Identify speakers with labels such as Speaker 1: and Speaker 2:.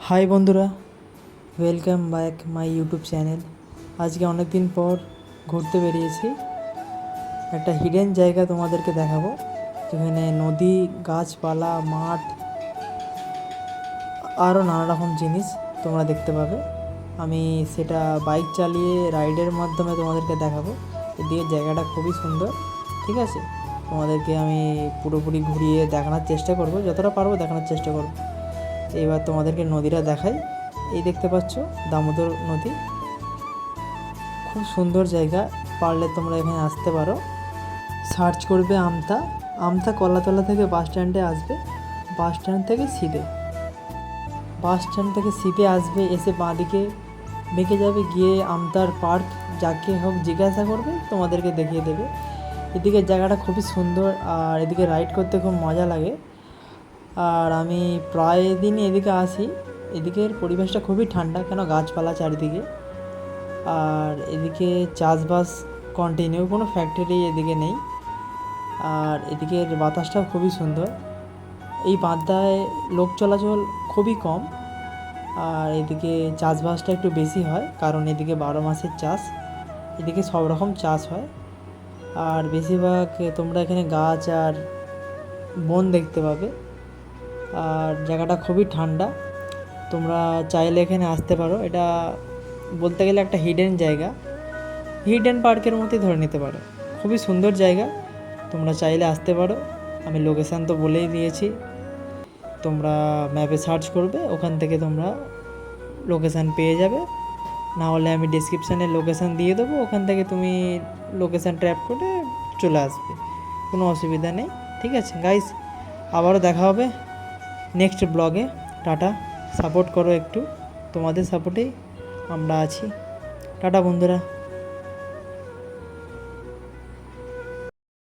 Speaker 1: High বন্ধুরা, welcome back my YouTube channel. আজকে অনেক দিন পর ঘুরতে বেরিয়েছি। একটা হিডেন জায়গা তোমাদেরকে দেখাবো, যেখানে নদী, গাছপালা, মাঠ, আরও নানা রকম জিনিস তোমরা দেখতে পাবে। আমি সেটা বাইক চালিয়ে রাইডের মাধ্যমে তোমাদেরকে দেখাবো। এদিকে জায়গাটা খুবই সুন্দর, ঠিক আছে? তোমাদেরকে আমি পুরোপুরি ঘুরিয়ে দেখানোর চেষ্টা করব, যতটা পারবো দেখানোর চেষ্টা করব। এবার তোমাদেরকে নদীটা দেখাই। এই দেখতে পাচ্ছ দামোদর নদী, খুব সুন্দর জায়গা। পারলে তোমরা এখানে আসতে পারো। সার্চ করবে আমতা, আমতা কলাতলা থেকে বাস স্ট্যান্ডে আসবে। বাস স্ট্যান্ড থেকে সিধে আসবে, এসে বাঁদিকে বেঁকে যাবে, গিয়ে আমতার পার্ক, যাকে হোক জিজ্ঞাসা করবে, তোমাদেরকে দেখিয়ে দেবে। এদিকে জায়গাটা খুবই সুন্দর, আর এদিকে রাইড করতে খুব মজা লাগে। আর আমি প্রায় দিনই এদিকে আসি। এদিকের পরিবেশটা খুবই ঠান্ডা, কেন গাছপালা চারিদিকে। আর এদিকে চাষবাস কন্টিনিউ, কোনো ফ্যাক্টরি এদিকে নেই। আর এদিকের বাতাসটাও খুবই সুন্দর। এই বাঁধটায় লোক চলাচল খুবই কম। আর এদিকে চাষবাসটা একটু বেশি হয়, কারণ এদিকে 12 মাসের চাষ, এদিকে সব রকম চাষ হয়। আর বেশিরভাগ তোমরা এখানে গাছ আর বন দেখতে পাবে। আর জায়গাটা খুবই ঠান্ডা, তোমরা চাইলে এখানে আসতে পারো। এটা বলতে গেলে একটা হিডেন জায়গা, হিডেন পার্কের মতোই ধরে নিতে পারো। খুবই সুন্দর জায়গা, তোমরা চাইলে আসতে পারো। আমি লোকেশান তো বলেই দিয়েছি, তোমরা ম্যাপে সার্চ করবে, ওখান থেকে তোমরা লোকেশান পেয়ে যাবে। না হলে আমি ডেসক্রিপশানে লোকেশান দিয়ে দেবো, ওখান থেকে তুমি লোকেশান ট্র্যাপ করে চলে আসবে, কোনো অসুবিধা নেই। ঠিক আছে গাইস, আবারও দেখা হবে নেক্সট ব্লগে। টাটা, সাপোর্ট করো একটু, তোমাদের সাপোর্টেই আমরা আছি। টাটা বন্ধুরা।